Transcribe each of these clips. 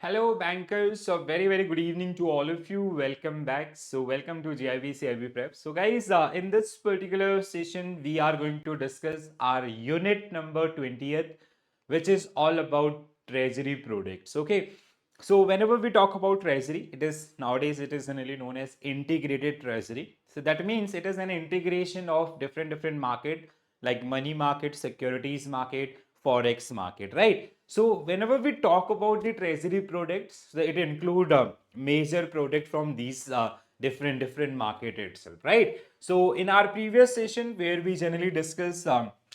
Hello, bankers. So, very good evening to all of you. Welcome back. So, welcome to GIB CIB Prep. So, guys, in this particular session, we are going to discuss our unit number 20th, which is all about treasury products. Okay. So, whenever we talk about treasury, it is nowadays it is generally known as integrated treasury. So, that means it is an integration of different market like money market, securities market, forex market, right? So whenever we talk about the treasury products, so it include a major product from these different market itself, right? So in our previous session where we generally discuss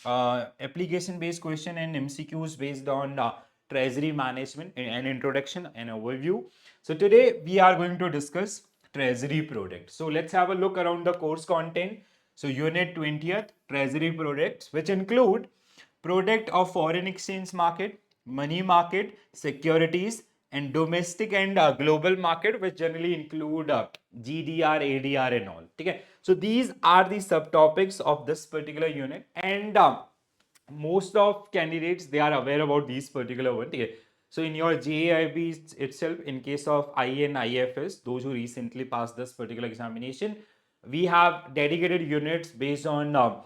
application based question and MCQs based on treasury management, an introduction and overview. So today we are going to discuss treasury product. So let's have a look around the course content. So unit 20th, treasury products, which include product of foreign exchange market, money market, securities, and domestic and global market, which generally include GDR, ADR, and all. Okay, so these are the subtopics of this particular unit, and most of candidates they are aware about these particular one. Okay? So in your JIB itself, in case of IE and IFS, those who recently passed this particular examination, we have dedicated units based on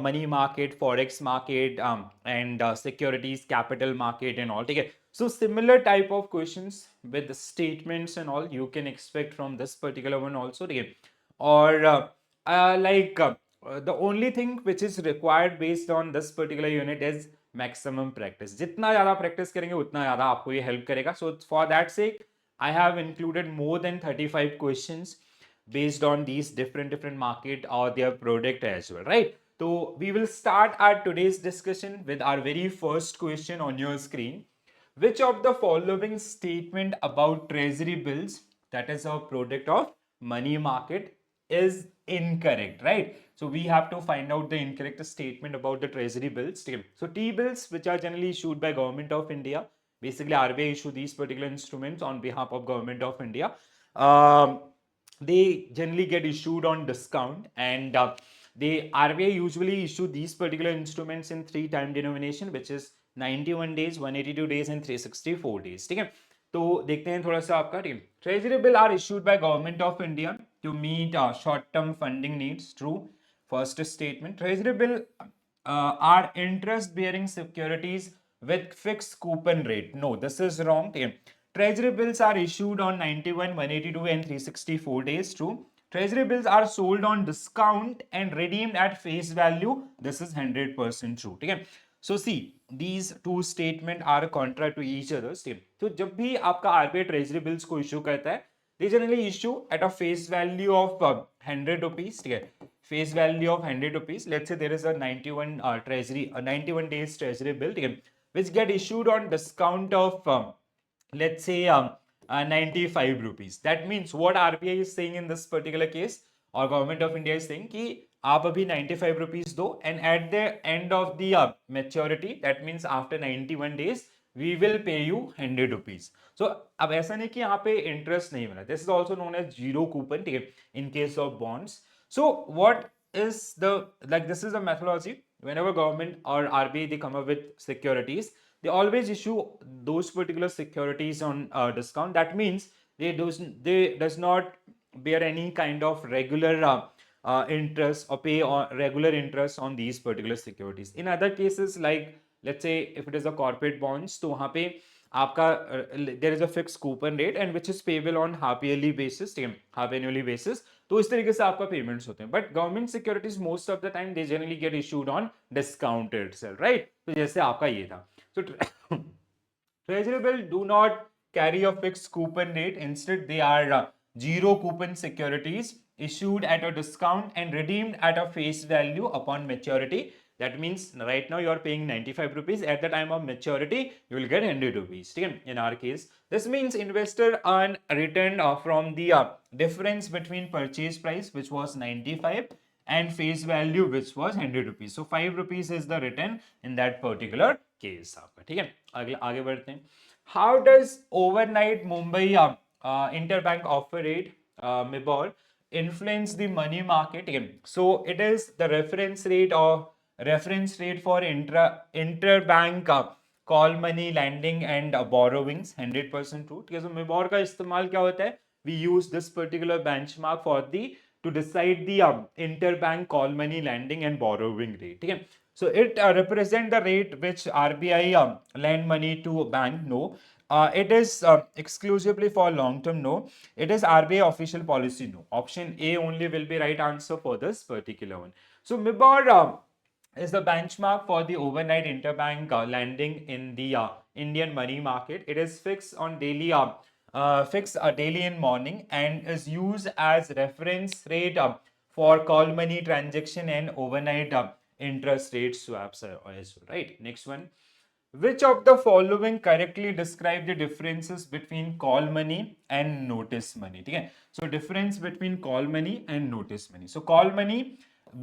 money market, forex market, and securities, capital market, and all. Okay. So similar type of questions with the statements and all you can expect from this particular one also. Okay. Or the only thing which is required based on this particular unit is maximum practice. जितना ज़्यादा practice करेंगे उतना ज़्यादा आपको ये help करेगा. So for that sake, I have included more than 35 questions based on these different market or their product as well, right? So we will start our today's discussion with our very first question on your screen. Which of the following statement about treasury bills, that is a product of money market, is incorrect, right? So we have to find out the incorrect statement about the treasury bills. So T bills, which are generally issued by government of India, basically RBI issue these particular instruments on behalf of government of India. They generally get issued on discount, and the RBI usually issue these particular instruments in 3 time denomination, which is 91 days, 182 days, and 364 days. ठीक है, तो देखते हैं थोड़ा सा आपका. ठीक है, treasury bill are issued by government of India to meet short term funding needs. True. First statement, treasury bill are interest bearing securities with fixed coupon rate. No, this is wrong. Treasury bills are issued on 91, 182, and 364 days. True. Treasury bills are sold on discount and redeemed at face value. This is 100% true. Okay. So see, these two statements are contrary to each other. तो जब भी आपका RBI treasury bills को issue करता है, they generally issue at a face value of 100 rupees. ठीक है, face value of 100 rupees. Let's say there is a 91 treasury, a 91 days treasury bill, ठीक है, which get issued on discount of let's say 95 rupees. That means what RBI is saying in this particular case, or government of India is saying कि आप अभी 95 rupees दो, and at the end of the maturity, that means after 91 days, we will pay you 100 rupees. So अब ऐसा नहीं कि यहाँ पे interest नहीं मिला. This is also known as zero coupon, ठीक है, in case of bonds. So what is the, like, this is the methodology. Whenever government or RBI they come up with securities, they always issue those particular securities on discount. That means they does not bear any kind of regular interest or pay on regular interest on these particular securities. In other cases, like let's say if it is a corporate bonds, तो वहाँ पे आपका there is a fixed coupon rate and which is payable on half yearly basis, half annually basis. तो इस तरीके से आपका payments होते हैं. But government securities most of the time they generally get issued on discount itself, right? तो जैसे आपका ये था. So treasury bill do not carry a fixed coupon rate. Instead, they are zero coupon securities issued at a discount and redeemed at a face value upon maturity. That means right now you are paying 95 rupees. At the time of maturity, you will get 100 rupees. In our case, this means investor earn a return from the difference between purchase price, which was 95, and face value, which was 100 rupees. So 5 rupees is the return in that particular case. आपका ठीक है, आगे आगे बढ़ते हैं. How does overnight Mumbai interbank offer rate MIBOR influence the money market? So it is the reference rate or reference rate for interbank call money, lending and borrowings 100% true. ठीक है, so MIBOR का इस्तेमाल क्या होता है? We use this particular benchmark for the to decide the interbank call money lending and borrowing rate. ठीक है, so it represent the rate which RBI lend money to a bank. No, it is exclusively for long term. No, it is RBI official policy. No, option A only will be right answer for this particular one. So MIBOR is the benchmark for the overnight interbank lending in the Indian money market. It is fixed on daily fixed daily in morning and is used as reference rate for call money transaction and overnight interest rate swaps as well, right? Next one. Which of the following correctly describe the differences between call money and notice money? Okay, so difference between call money and notice money. So call money,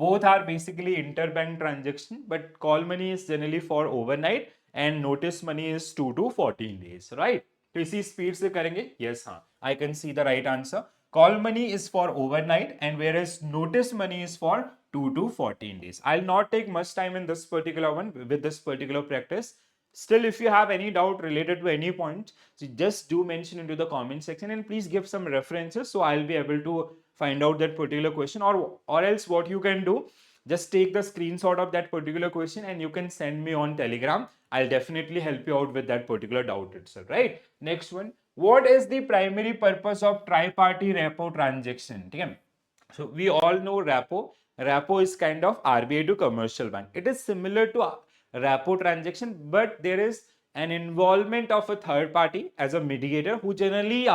both are basically interbank transaction, but call money is generally for overnight and notice money is 2 to 14 days, right? तो इसी speed से करेंगे, yes, हाँ, I can see the right answer. Call money is for overnight and whereas notice money is for 2 to 14 days. I'll not take much time in this particular one with this particular practice. Still, if you have any doubt related to any point, so just do mention into the comment section and please give some references so I'll be able to find out that particular question, or else what you can do, just take the screenshot of that particular question and you can send me on Telegram. I'll definitely help you out with that particular doubt itself, right? Next one. What is the primary purpose of tri-party repo transaction? Okay. So we all know repo. Repo is kind of RBI to commercial bank. It is similar to repo transaction, but there is an involvement of a third party as a mediator who generally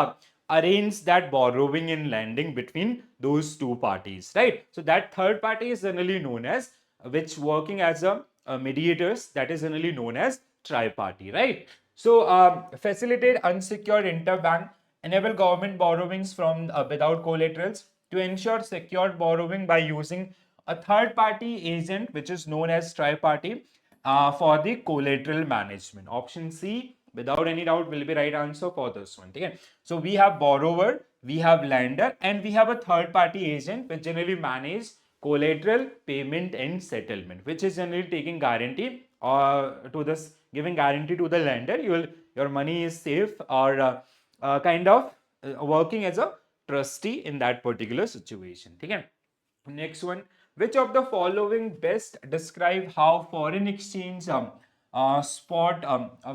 arrange that borrowing and lending between those two parties, right? So that third party is generally known as, which working as a mediators, that is generally known as tri-party, right? So facilitate unsecured interbank, enable government borrowings from without collaterals, to ensure secured borrowing by using a third party agent, which is known as tri-party, for the collateral management. Option C, without any doubt, will be right answer for this one. Okay? So we have borrower, we have lender, and we have a third party agent which generally manage collateral, payment and settlement, which is generally taking guarantee to this, giving guarantee to the lender. Your money is safe, or kind of working as a trustee in that particular situation. Okay? Next one. Which of the following best describe how foreign exchange spot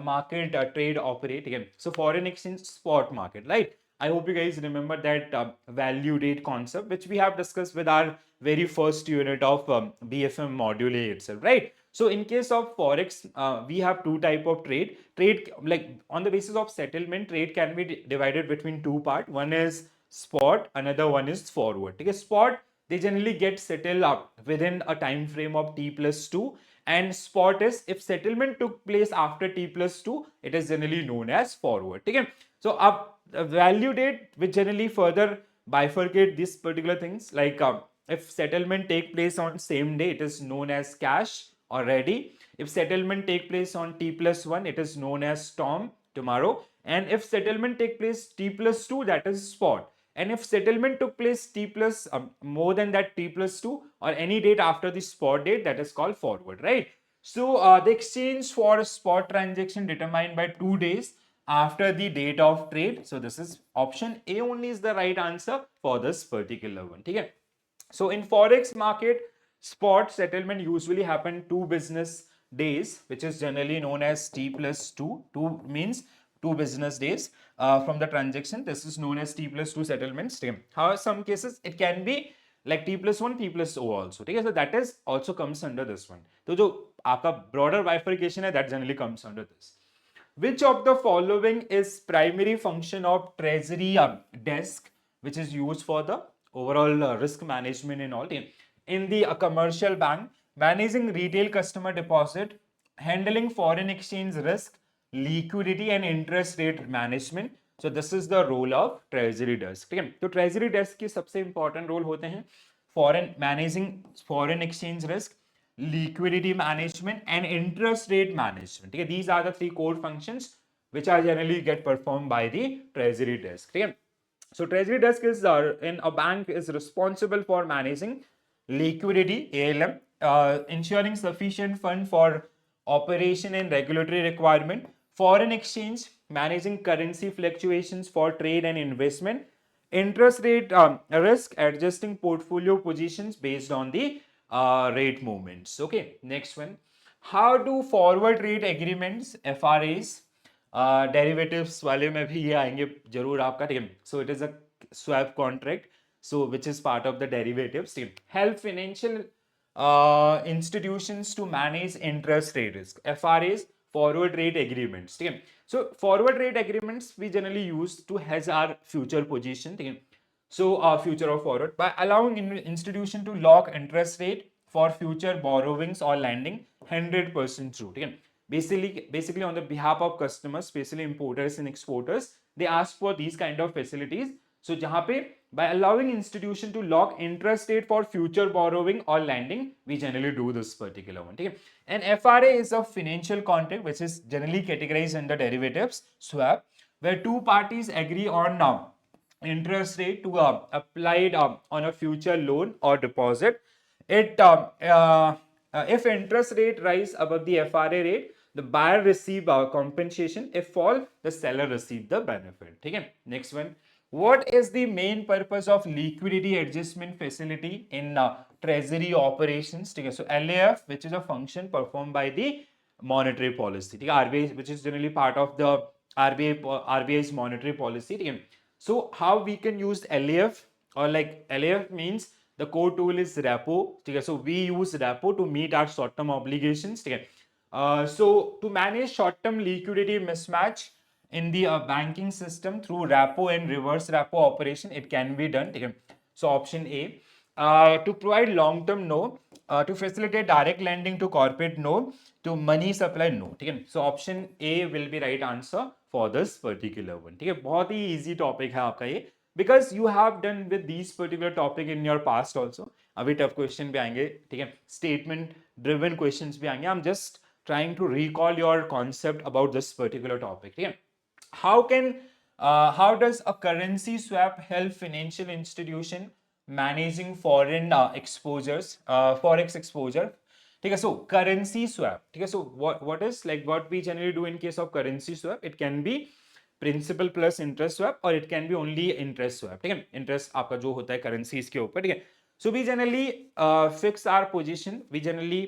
market trade operate? Again, so foreign exchange spot market, right? I hope you guys remember that value date concept, which we have discussed with our very first unit of BFM module A itself, right? So in case of forex, we have two type of trade. Trade, like on the basis of settlement, trade can be divided between two part. One is spot, another one is forward. Okay, spot, they generally get settled up within a time frame of t plus 2, and spot is if settlement took place after t plus 2, it is generally known as forward. Okay, so a value date which generally further bifurcate these particular things, like if settlement take place on same day, it is known as cash or ready. If settlement take place on t plus 1, it is known as storm, tomorrow. And if settlement take place t plus 2, that is spot. And if settlement took place t plus more than that t plus 2, or any date after the spot date, that is called forward, right? So the exchange for a spot transaction determined by 2 days after the date of trade. So this is option A only is the right answer for this particular one. Okay? So in forex market, spot settlement usually happen 2 business days, which is generally known as t plus 2. 2 means 2 business days from the transaction. This is known as t plus 2 settlement. However, some cases it can be like t plus 1, t plus o also. Okay? So that is also comes under this one. So जो आपका broader bifurcation है, that generally comes under this. Which of the following is primary function of treasury desk, which is used for the overall risk management and all? In the commercial bank, managing retail customer deposit, handling foreign exchange risk, liquidity and interest rate management. So this is the role of treasury desk. ठीक है, तो treasury desk की सबसे important role होते हैं managing foreign exchange risk, liquidity management and interest rate management. Okay? These are the 3 core functions which are generally get performed by the treasury desk. Okay? So treasury desk is in a bank is responsible for managing liquidity, ALM, ensuring sufficient fund for operation and regulatory requirement, foreign exchange, managing currency fluctuations for trade and investment, interest rate risk, adjusting portfolio positions based on the rate movements. Okay, next one. How do forward rate agreements, FRAs, derivatives वाले में भी ये आएंगे जरूर आपका, ठीक है. So it is a swap contract, so which is part of the derivatives, ठीक है. Help financial institutions to manage interest rate risk. FRAs, forward rate agreements, ठीक है. So forward rate agreements we generally use to hedge our future position, ठीक है. So future or forward by allowing institution to lock interest rate for future borrowings or lending 100% true, ठीक है. Basically on the behalf of customers, especially importers and exporters, they ask for these kind of facilities. So जहाँ पे by allowing institution to lock interest rate for future borrowing or lending, we generally do this particular one, ठीक है. And FRA is a financial contract which is generally categorized under derivatives swap, where two parties agree on interest rate to applied on a future loan or deposit. It if interest rate rise above the FRA rate, the buyer receive compensation. If fall, the seller receive the benefit. ठीक है. Next one. What is the main purpose of liquidity adjustment facility in treasury operations? ठीक है. So LAF, which is a function performed by the monetary policy, ठीक है. RBI, which is generally part of the RBI's monetary policy, ठीक है. So how we can use LAF, or like LAF means the core tool is repo, ठीक है. So we use repo to meet our short term obligations, ठीक है. So to manage short term liquidity mismatch in the banking system through repo and reverse repo operation, it can be done, ठीक है. So option A. To provide long term, no. To facilitate direct lending to corporate, no. To money supply, no, ठीक है. So option A will be right answer for this particular one, ठीक है. बहुत ही easy topic है आपका ये, because you have done with these particular topic in your past also. अभी tough question भी आएंगे, ठीक है. Statement driven questions भी आएंगे. I'm just trying to recall your concept about this particular topic, ठीक है. How does a currency swap help financial institution managing foreign exposures, forex exposure, ठीक है. So currency swap, ठीक है. So what is like what we generally do in case of currency swap? It can be principal plus interest swap, और it can be only interest swap, ठीक है. Interest आपका जो होता है करेंसीज के ऊपर, ठीक है. So we generally fix our position. We generally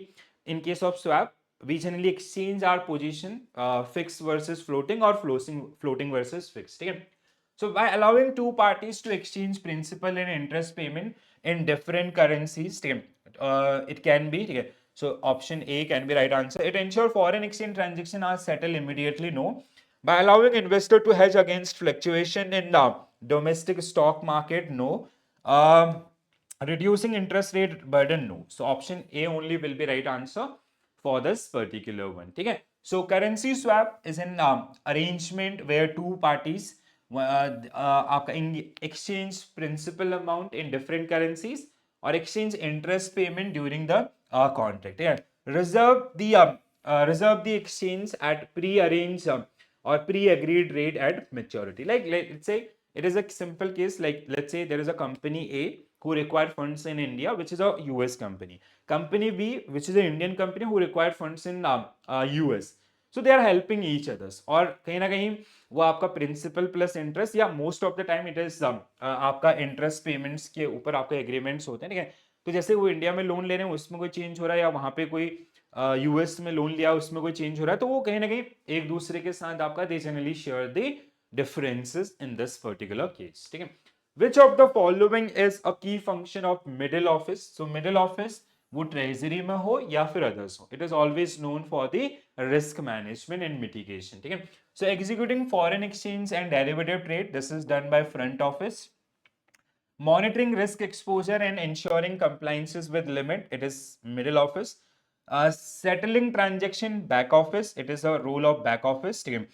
in case of swap we generally exchange our position fixed versus floating, or floating versus fixed, ठीक है. So by allowing two parties to exchange principal and interest payment in different currencies, ठीक है, it can be, ठीक है. So option A can be right answer. It ensure foreign exchange transaction are settled immediately, no. By allowing investor to hedge against fluctuation in the domestic stock market, no. Reducing interest rate burden, no. So option A only will be right answer for this particular one, ठीक है. So currency swap is an arrangement where two parties आपका exchange principal amount in different currencies or exchange interest payment during the contract, ठीक है. Reserve the exchange at pre-arranged or pre-agreed rate at maturity. Like let's say it is a simple case, like let's say there is a company A who require funds in India, which is a US company. Company B, which is an Indian company, who require funds in US. So they are helping each others. और कहीं ना कहीं वो आपका principal plus interest, या most of the time it is आपका interest payments के ऊपर आपके एग्रीमेंट्स होते हैं, ठीक है. तो जैसे वो इंडिया में लोन ले रहे हैं, उसमें कोई चेंज हो रहा है, या वहां पे कोई यूएस में लोन लिया उसमें कोई चेंज हो रहा है, तो वो कहीं ना कहीं एक दूसरे के साथ आपका they generally share the differences in this particular case, ठीक है. Which of the following is a key function of middle office? So middle office वो ट्रेजरी में हो या फिर अदर्स हो, it is always known for the risk management and mitigation, ठीक है. So executing foreign exchange and derivative trade, this is done by front office. Monitoring risk exposure and ensuring compliances with limit, it is middle office. Settling transaction, back office, it is a role of back office, ठीक है.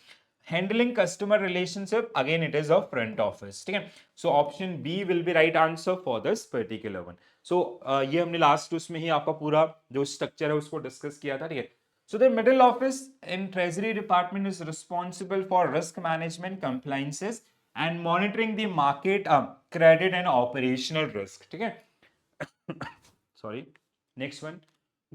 Handling customer relationship, again it is a front office, ठीक है. So option B will be right answer for this particular one. So ये हमने last उसमें ही आपका पूरा जो स्ट्रक्चर है उसको डिस्कस किया था, ठीक है. So the middle office in treasury department is responsible for risk management, compliances and monitoring the market, credit and operational risk, ठीक है. Sorry. Next one.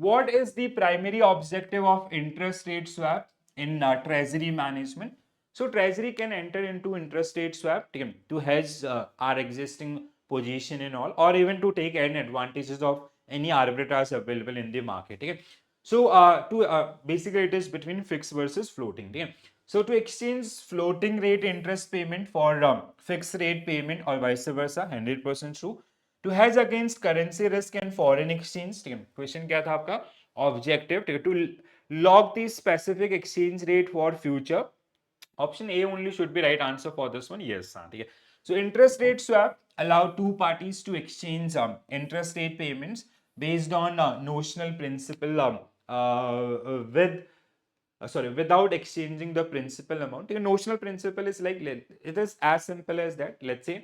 What is the primary objective of interest rate swap in treasury management? So treasury can enter into interest rate swap to hedge our existing position and all, or even to take any advantages of any arbitrage available in the market. Okay? So basically it is between fixed versus floating. Okay? So to exchange floating rate interest payment for fixed rate payment or vice versa, 100% true. To hedge against currency risk and foreign exchange, question क्या था आपका? Objective to lock the specific exchange rate for future. Option A only should be right answer for this one. Yes, हाँ, ठीक है. So interest rate swap allow two parties to exchange interest rate payments based on notional principal without exchanging the principal amount. The notional principal is like, it is as simple as that. Let's say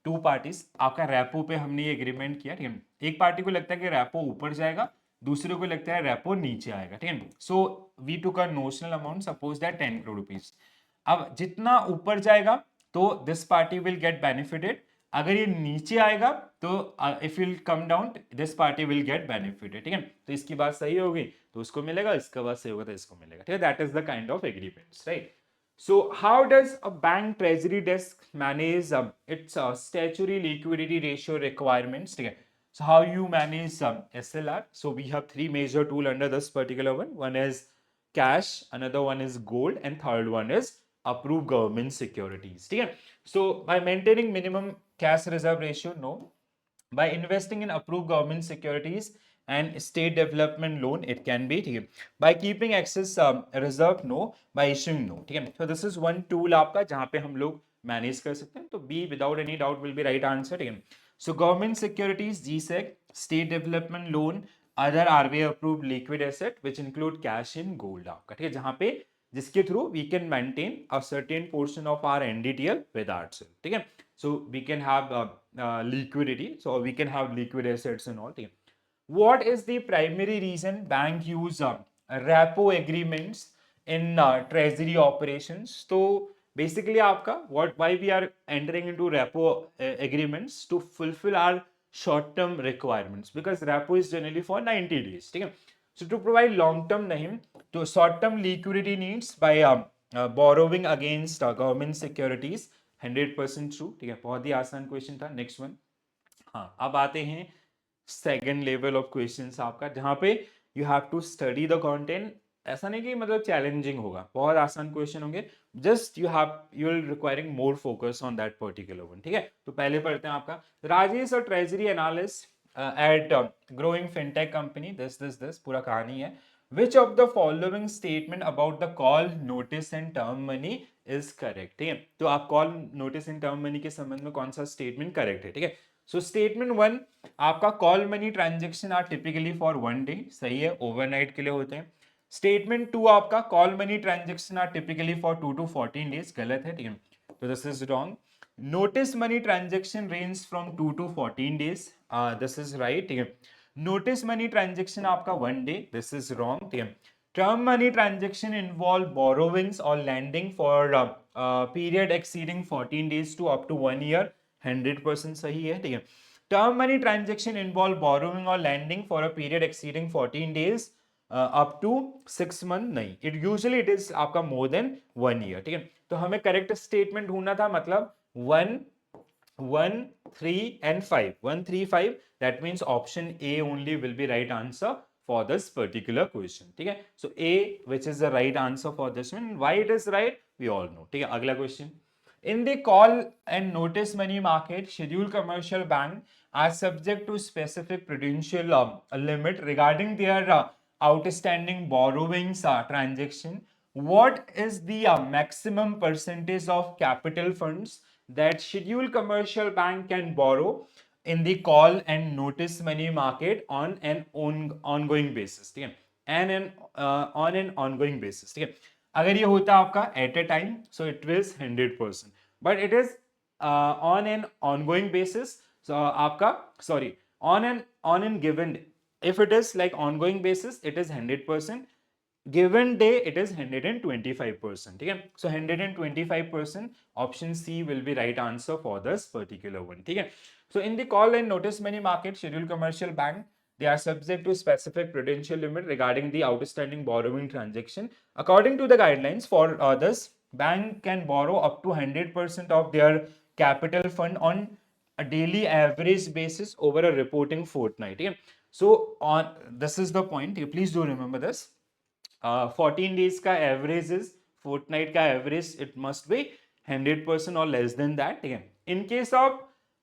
two parties, आपका repo पे हमने ये agreement किया, ठीक है. एक party को लगता है कि रेपो ऊपर जाएगा, दूसरे को लगता है रेपो नीचे आएगा, ठीक है. So we took a notional amount, suppose that 10 crore rupees. अब जितना ऊपर जाएगा तो this party will get benefited, अगर ये नीचे आएगा तो if will come down this party will get benefited, ठीक है. तो इसकी बात सही होगी तो उसको मिलेगा, इसका बात सही होगा तो इसको मिलेगा, ठीक है. That is the kind of agreements, right. So how does a bank treasury desk manage its statutory liquidity ratio requirements? Okay. So how you manage SLR? So we have three major tools under this particular one. One is cash, another one is gold, and third one is approved government securities. Okay. So by maintaining minimum cash reserve ratio, no. By investing in approved government securities and state development loan, it can be, ठीक है. By keeping excess reserve, no. By issuing, no, ठीक है. So this is one tool आपका जहाँ पे हम लोग manage कर सकते हैं. तो B without any doubt will be right answer, ठीक है. So government securities, GSEC, state development loan, other RBI approved liquid asset which include cash in gold आपका, ठीक है. जहाँ पे जिसके through we can maintain a certain portion of our NDTL with ourselves, ठीक है. So we can have liquidity, so we can have liquid assets and all, ठीक है. What is the primary reason bank use repo agreements in treasury operations? So basically आपका why we are entering into repo agreements to fulfill our short term requirements, because repo is generally for 90 days, ठीक है. So to provide long term नहीं, to short term liquidity needs by borrowing against government securities, 100% true, ठीक है. बहुत ही आसान question था. Next one. हाँ, अब आते हैं सेकेंड लेवल ऑफ क्वेश्चंस आपका, जहां पे you have to study the content. ऐसा नहीं कि मतलब चैलेंजिंग होगा, बहुत आसान क्वेश्चन होंगे. Just you will requiring more focus on that particular one, ठीक है. तो पहले पढ़ते हैं आपका. राजेश और treasury analyst eight growing fintech company, this पूरा कहानी है. Which of the following statement about the call notice and term money is correct? ठीक है. तो आप call notice and term money के संबंध में कौन सा स्टेटमेंट करेक्ट है, ठीक है. सो स्टेटमेंट वन आपका, call money transaction are typically for one day, सही है, ओवरनाइट के लिए होते हैं. स्टेटमेंट टू आपका, call money transaction are typically for 2 to 14 days, गलत है, ठीक है. तो this is wrong. Notice money transaction range from 2 to 14 days, this is right, ठीक है. नोटिस मनी ट्रांजेक्शन आपका one day, this is wrong, ठीक है. Term money transaction involve borrowings और lending for period exceeding 14 days to up to 1 year, 100% सही है, ठीक है. Term money transaction involve borrowing और lending for a period exceeding 14 days up to 6 months, नहीं, it usually it is आपका more then 1 year, ठीक है. तो हमें करेक्ट स्टेटमेंट ढूंढना था, मतलब 1, 1, 3 and 5. 1, 3, 5. That means option A only will be right answer for this particular question. ठीक है. So A, which is the right answer for this one. Why it is right, we all know. ठीक है. अगला question. In the call and notice money market, scheduled commercial bank are subject to specific prudential limit regarding their outstanding borrowings transaction. What is the maximum percentage of capital funds that scheduled commercial bank can borrow in the call and notice money market on an ongoing basis, ठीक है. On an ongoing basis, ठीक है. अगर ये होता आपका at a time, so it is 100%, but it is on an ongoing basis, so आपका sorry on an given day. If it is like ongoing basis, it is 100%. Given day, it is 125%, ठीक है. So 125%, option C will be right answer for this particular one, ठीक है. So in the call and notice money market, scheduled commercial bank they are subject to specific prudential limit regarding the outstanding borrowing transaction. According to the guidelines, for this, bank can borrow up to 100% of their capital fund on a daily average basis over a reporting fortnight. Okay? So on this is the point. You please do remember this. 14 days का average is fortnight का average it must be 100% or less than that. ठीक है? In case of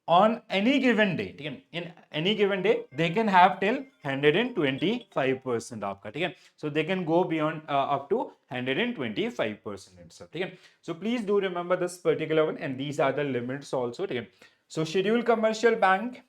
on any given day, ठीक है? In any given day they can have till 125% आपका. ठीक है? So they can go beyond up to 125% itself. ठीक है? So please do remember this particular one, and these are the limits also. ठीक है? So scheduled commercial bank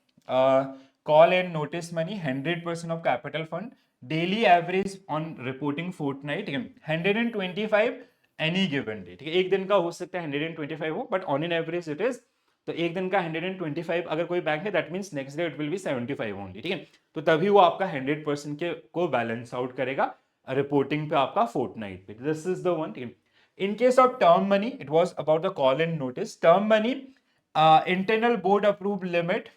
call and notice money 100% of capital fund, daily average on reporting fortnight 125 any given day. ठीक है, एक दिन का हो सकता है 125 हो, but on an average it is, तो एक दिन का 125 अगर कोई बैंक है that means next day it will be 75 only. ठीक है, तो तभी वो आपका 100% के को बैलेंस आउट करेगा रिपोर्टिंग पे आपका फोर्टनाइट पे. This is the one. ठीक है, in case of term money it was about the call and notice. Term money internal board approved limit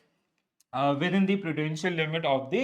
within the prudential limit of the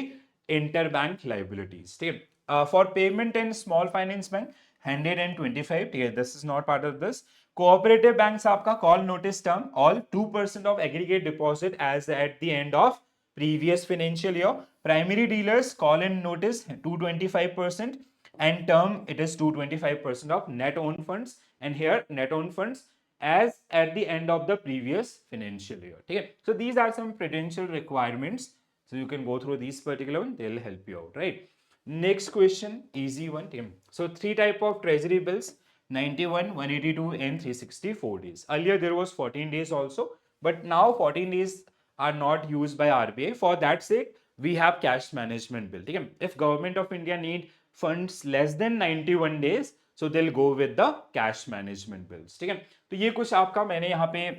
interbank liabilities. ठीक है, for payment and small finance bank 125. ठीक है, this is not part of this. Cooperative banks आपका call notice term all 2% of aggregate deposit as at the end of previous financial year. Primary dealers call and notice 225%, and term it is 225% of net own funds, and here net own funds as at the end of the previous financial year. Okay, so these are some prudential requirements, so you can go through these particular one, they'll help you out, right? Next question, easy one. Okay, so three type of treasury bills: 91, 182 and 364 days. Earlier there was 14 days also, but now 14 days are not used by RBI. For that sake we have cash management bill. Okay, if government of India need funds less than 91 days, so they'll go with the cash management bills. ठीक है, तो ये कुछ आपका मैंने यहाँ पे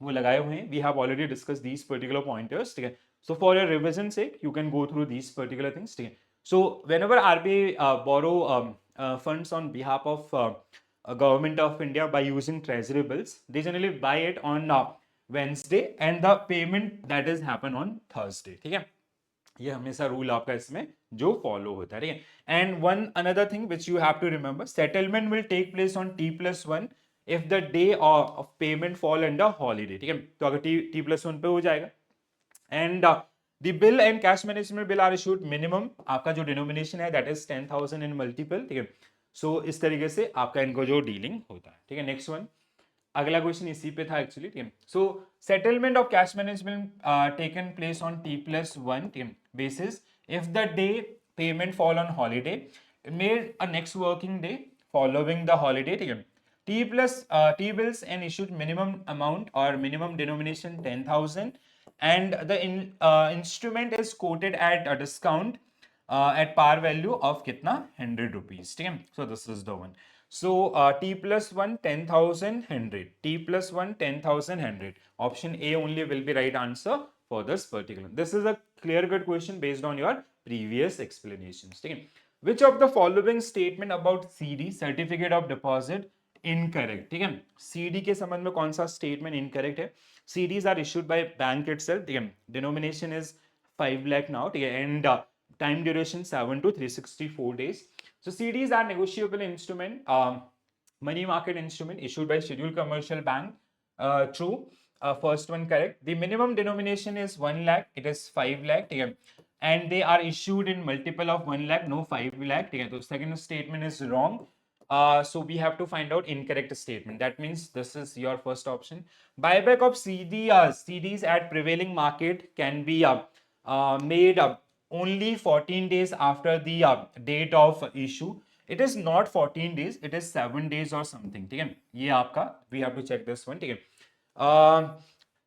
वो लगाए हुए हैं. We have already discuss these particular pointers. ठीक है, so for your revision sake you can go through these particular things. ठीक है, सो whenever RBI borrow funds on behalf of government of India by using treasury bills, they generally buy it on Wednesday and the payment that is happen on Thursday. ठीक है, ये हमेशा rule आपका इसमें जो follow होता है. ठीक है, and one another thing which you have to remember, settlement will take place on T+1 if the day of payment fall under holiday. ठीक है, तो अगर T+1 पे हो जाएगा. And the bill and cash management bill are issued minimum, आपका जो denomination है दैट इज 10,000 इन मल्टीपल. ठीक है, सो इस तरीके से आपका इनको जो डीलिंग होता है. ठीक है, नेक्स्ट वन, अगला क्वेश्चन इसी पे था एक्चुअली. ठीक है, so settlement of cash management taken place on T+1 basis if the day payment fall on holiday made a next working day following the holiday. ठीक है, T bills and issued minimum amount or minimum denomination 10,000, and the instrument is quoted at a discount at par value of कितना 100 rupees. ठीक है, so this is the one. So T+1 10,000 100, T+1 10,000 100. Option A only will be right answer for this particular. This is a clear cut question based on your previous explanations. ठीक है, which of the following statement about CD certificate of deposit incorrect? ठीक है, CD के संबंध में कौन सा statement incorrect है? CDs are issued by bank itself. ठीक है, denomination is 5 lakh now. ठीक है, and time duration 7 to 364 days. So CDs are negotiable instrument, money market instrument issued by scheduled commercial bank. True. First one correct. The minimum denomination is 1 lakh. It is 5 lakh. ठीक है, and they are issued in multiple of 1 lakh, no 5 lakh. ठीक है, तो second statement is wrong. So we have to find out incorrect statement. That means this is your first option. Buyback of CDs at prevailing market can be made only 14 days after the date of issue. It is not 14 days, it is 7 days or something. ठीक है, ये आपका we have to check this one. ठीक है,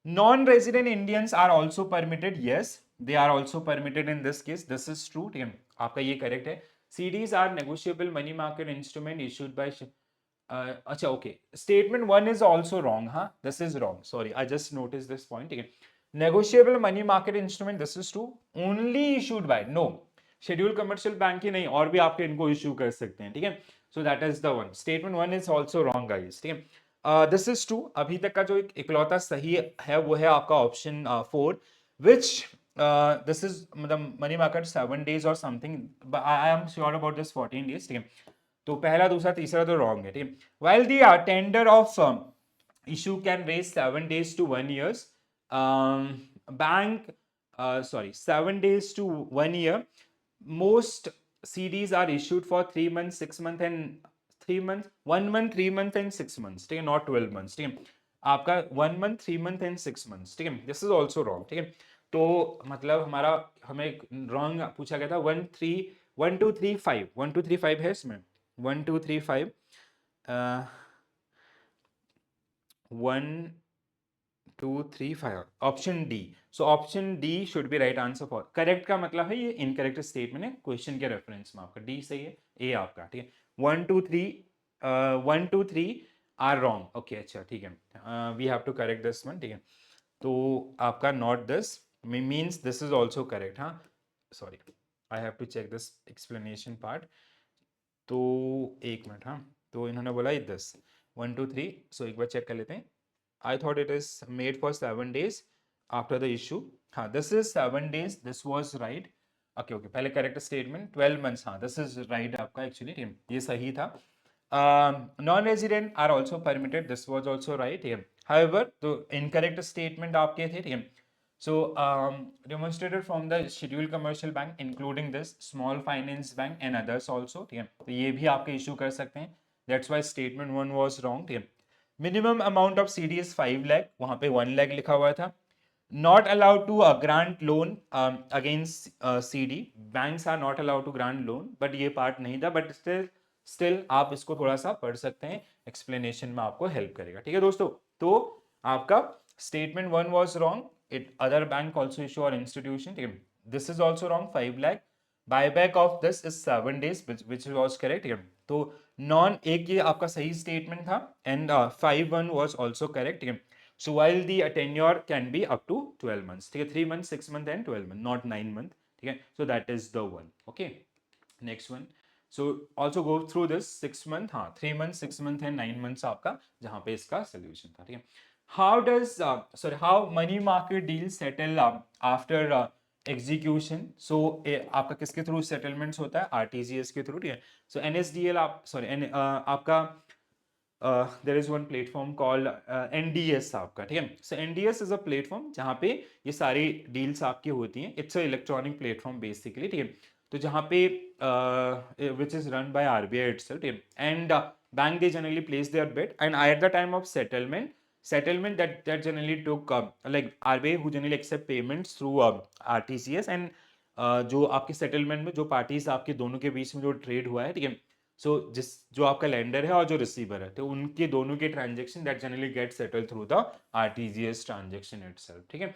non-resident Indians are also permitted. Yes, they are also permitted in this case. This is true. ठीक है, आपका ये correct है. CDs are negotiable money market instrument issued by अच्छा, okay, statement 1 is also wrong. हाँ, this is wrong, sorry, I just noticed this point. ठीक है, negotiable money market instrument, this is true, only issued by, no, scheduled commercial bank ही नहीं, और भी आपके इनको issue कर सकते हैं. ठीक है, so that is the one. Statement 1 is also wrong guys. ठीक है, this is true. अभी तक का जो इकलौता सही है वो है आपका option 4, which this is the money market 7 days or something, but I am sure about this 14 days, ठीक है. तो पहला दूसरा तीसरा तो रॉन्ग है, ठीक है. While the tender of issue can raise 7 days to 1 years, bank, sorry, 7 days to 1 year, most CDs are issued for 3 months, 6 months and 3 months, 1 month, 3 months and 6 months, ठीक है, not 12 months, ठीक है. आपका 1 month, 3 month and 6 months, ठीक है. This is also wrong, ठीक है. तो मतलब हमारा हमें रॉन्ग पूछा गया था 1 2 3 5 1 2 3 5 है इसमें 1 2 3 5 1 2 3 5 option D. So option D should be right answer for. Correct का मतलब है ये इनकरेक्ट स्टेटमेंट है क्वेश्चन के रेफरेंस में, आपका डी सही है, ए आपका, ठीक है. 1 2 3 आर रॉन्ग. ओके, अच्छा, ठीक है. We have to correct this one, ठीक है. तो आपका not this means this is also correct. हाँ, sorry, I have to check this explanation part. तो एक मिनट. हाँ, तो इन्होंने बोला दिस 1 2 3. सो एक बार चेक कर लेते हैं. I thought it is made for 7 days after the issue. हाँ, this is 7 days. This was right. Okay, okay. पहले correct statement 12 months. हाँ, this is right आपका actually. ये सही था. Non-resident are also permitted. This was also right. However, तो incorrect statement आपके थे, ठीक है. So, demonstrated from the scheduled commercial bank, including this small finance bank and others also, ठीक है. तो ये भी आपके issue कर सकते हैं. That's why statement 1 was wrong, ठीक है. Minimum amount of CD is 5 lakh, वहां पे 1 lakh लिखा हुआ था. Not allowed to grant loan against CD. Banks are not allowed to grant loan, but ये पार्ट नहीं था. बट स्टिल आप इसको थोड़ा सा पढ़ सकते हैं, एक्सप्लेनेशन में आपको हेल्प करेगा, ठीक है दोस्तों. तो आपका statement 1 was wrong. It other bank also issue और इंस्टीट्यूशन, ठीक है. This is also wrong. 5 lakh. Buyback of this is 7 days, which was correct, ठीक है. तो नॉन एक ये आपका सही स्टेटमेंट था एंड 5 1 वाज आल्सो करेक्ट, ठीक है. So while the tenure can be up to 12 months, ठीक है. 3 months 6 months and 12 months, not 9 month, ठीक है. So that is the one. Okay, next one. So also go through this 6 month, हाँ, 3 months 6 month and 9 months आपका जहाँ पे इसका solution था, ठीक है. How does sorry how money market deal settle after execution. So आपका किसके थ्रू सेटलमेंट्स होता है? आरटीजीएस के थ्रू, ठीक है. सो एनएसडीएल आप सॉरी आपका there is one platform called NDS आपका, ठीक है. So NDS is a platform जहाँ पे ये सारी डील्स आपकी होती हैं. It's a electronic platform basically, ठीक है. तो जहाँ पे which is run by RBI itself, ठीक है. And bank they generally place their bid and at the time of settlement that generally took like RBI who generally accept payments through RTGS and जो आपके settlement में जो parties आपके दोनों के बीच में जो ट्रेड हुआ है, ठीक है. सो जिस जो आपका लेंडर है और जो रिसीवर है, तो उनके दोनों के transaction that generally get settle through the RTGS transaction itself, ठीक है.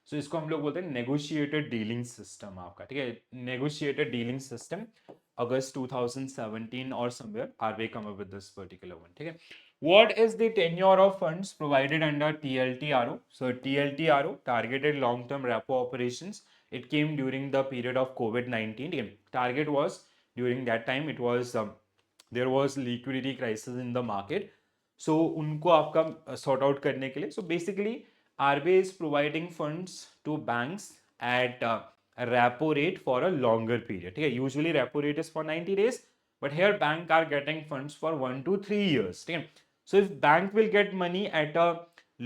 सो इसको हम लोग बोलते हैं नेगोशिएटेड डीलिंग सिस्टम आपका, ठीक है. नेगोशिएटेड डीलिंग सिस्टम अगस्त 2017 और somewhere RBI come up with this particular one, ठीक है. What is the tenure of funds provided under TLTRO? So TLTRO, Targeted Long-Term Repo Operations. It came during the period of COVID-19. Target was during that time it was there was liquidity crisis in the market. So उनको आपका sort out करने के लिए. So basically RBI is providing funds to banks at a repo rate for a longer period. ठीक है. Usually repo rate is for 90 days, but here bank are getting funds for 1 to 3 years. ठीक है. So if bank will get money at a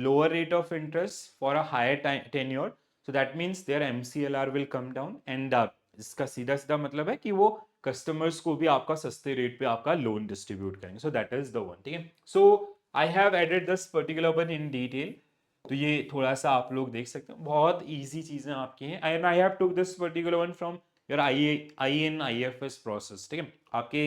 lower rate of interest for a higher tenure, so that means their MCLR will come down and इसका सीधा सीधा मतलब है कि वो customers को भी आपका सस्ते रेट पे आपका लोन डिस्ट्रीब्यूट करेंगे. So that is the one, ठीक है. So I have added this particular one in detail. तो ये थोड़ा सा आप लोग देख सकते हैं, बहुत इजी चीजें आपकी हैं. And I have took this particular one from your INIFS process, ठीक है. आपके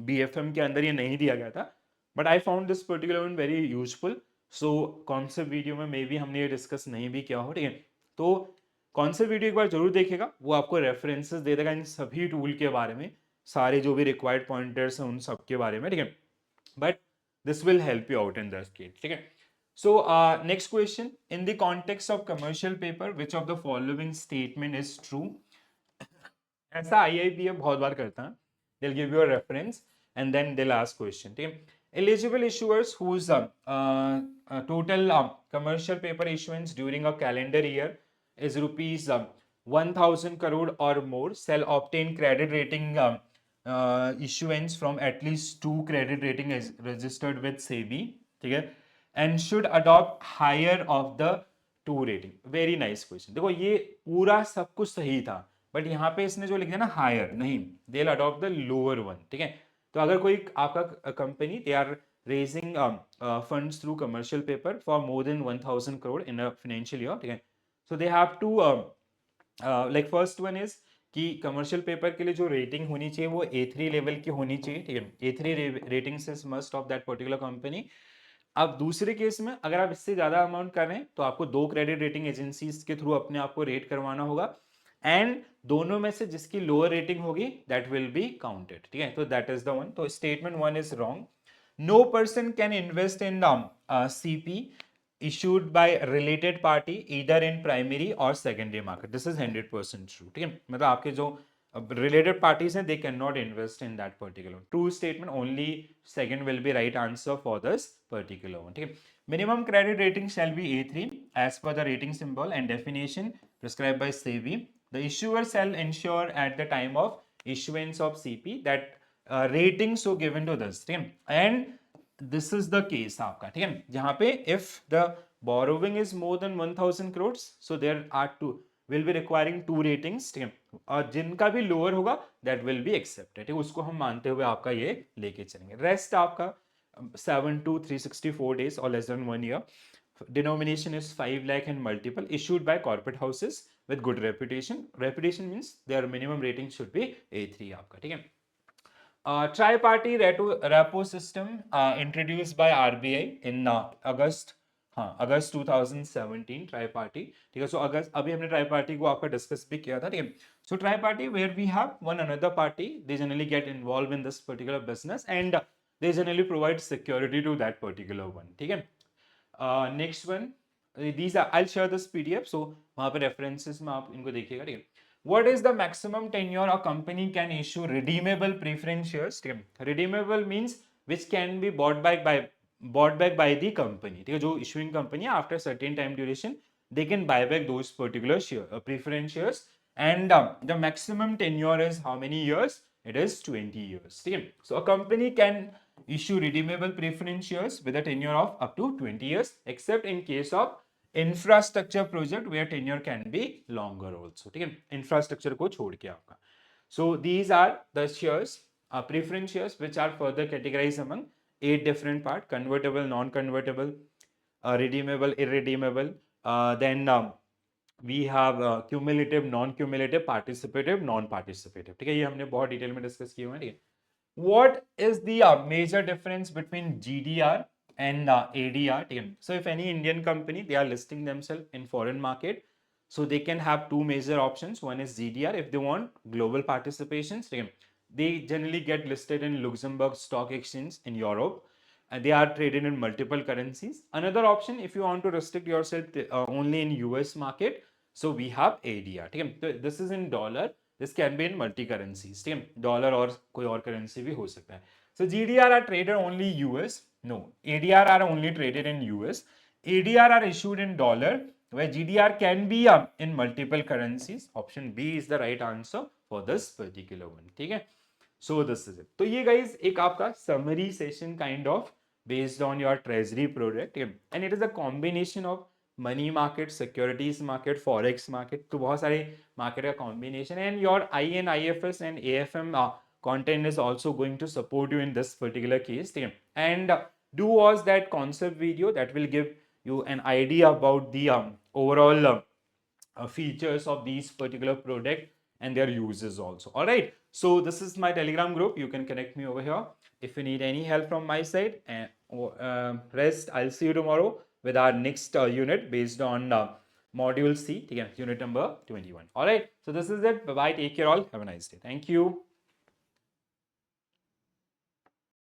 BFM के अंदर ये नहीं दिया गया था, but I found this particular one very useful. So concept video में मे बी हमने ये डिस्कस नहीं भी किया हो, ठीक है. तो कॉन्सेप्ट वीडियो एक बार जरूर देखेगा, वो आपको रेफरेंसेस दे देगा इन सभी टूल के बारे में, सारे जो भी रिक्वायर्ड पॉइंटर्स हैं उन सब के बारे में, ठीक है. But this will help you out in this case, ठीक है. So next question. In the context of commercial paper which of the following statement is true. ऐसा IIPF बहुत बार करता है. they'll give you a reference and then they'll ask question, ठीक है. Eligible issuers whose total commercial paper issuance during a calendar year is rupees 1000 crore or more shall obtain credit rating issuance from at least 2 credit rating is registered with SEBI, ठीक है, and should adopt higher of the 2 rating. Very nice question. देखो ये पूरा सब कुछ सही था, but यहाँ पे इसने जो लिख दिया ना हायर, नहीं, they adopt the lower one. ठीक है, तो अगर कोई आपका company they are raising funds through commercial paper for more than 1000 crore in a financial year, ठीक है, so they have to like first one is कि कमर्शियल पेपर के लिए जो रेटिंग होनी चाहिए वो A3 लेवल की होनी चाहिए. ठीक है, A3 rating is must of that particular company. अब दूसरे केस में अगर आप इससे ज्यादा अमाउंट कर रहे हैं तो आपको 2 क्रेडिट रेटिंग एजेंसीज के थ्रू अपने आप को रेट करवाना होगा, एंड दोनों में से जिसकी लोअर रेटिंग होगी दैट विल बी काउंटेड. ठीक है, तो दैट इज द वन. तो statement 1 is wrong. No person can invest in CP issued by related party either in primary or secondary market. This is 100% true. ठीक है, मतलब आपके जो related parties हैं, they cannot invest in that particular. True statement. Only second will be right answer for this particular one. ठीक है, minimum credit rating shall be A3 as per the rating symbol and definition prescribed by SEBI. The issuer shall ensure at the time of issuance of CP that ratings so given to this. ठीक है, and this is the case आपका. ठीक है, जहां पे if the borrowing is more than 1000 crores, so there are two will be requiring 2 ratings. ठीक है, और जिनका भी लोअर होगा that will be accepted. ठीक है, उसको हम मानते हुए आपका ये लेके चलेंगे. रेस्ट आपका 7 to 364 days or less than 1 year. Denomination is 5 lakh and multiple, issued by corporate houses with good reputation. Reputation means their minimum rating should be A3 आपका. ठीक है, tri-party repo system introduced by RBI in August, हाँ अगस्त 2017. Try party. ठीक है, सो अगस्त अभी हमने try party को आपका डिस्कस भी किया था. ठीक है, so tri party where we have one another party, they generally get involve in this particular business and they generally provide security to that particular one. ठीक है, next one, these are I'll share this PDF, so वहाँ पे references में आप इनको देखिएगा. ठीक है, what is the maximum tenure a company can issue redeemable preference shares? ठीक है, redeemable means which can be bought back by the company. ठीक है, जो issuing company after certain time duration they can buy back those particular share preference shares, and the maximum tenure is how many years? It is 20 years. ठीक है, so a company can issue redeemable preference shares with a tenure of up to 20 years except in case of infrastructure project where tenure can be longer also. ठीक है, infrastructure को छोड़ के आपका. So these are the shares, preference shares, which are further categorized among 8 different parts: convertible, non-convertible, redeemable, irredeemable, then we have cumulative, non-cumulative, participative, non-participative. ठीक है, ये हमने बहुत डिटेल में डिस्कस किए हुए हैं. ठीक है, what is the major difference between GDR and ADR? So if any Indian company, they are listing themselves in foreign market, so they can have 2 major options. One is GDR if they want global participations. They generally get listed in Luxembourg Stock Exchange in Europe, and they are traded in multiple currencies. Another option, if you want to restrict yourself only in US market, so we have ADR. So this is in dollar. This can be in multi currencies. ठीक है, dollar और कोई और currency भी हो सकता है. So GDR are traded only US. No, ADR are only traded in US. ADR are issued in dollar, where GDR can be in multiple currencies. Option B is the right answer for this particular one. ठीक है, so this is it. तो ये guys एक आपका summary session kind of based on your treasury product, and it is a combination of money market, securities market, forex market, तो बहुत सारे market का कॉम्बिनेशन है. And your INIFS and AFM content is also going to support you in this particular case. And do watch that concept video that will give you an idea about the overall features of these particular product and their uses also. All right, so this is my Telegram group. You can connect me over here if you need any help from my side. And rest, I'll see you tomorrow with our next unit based on module C, unit number 21. All right, so this is it. Bye bye, take care all, have a nice day. Thank you.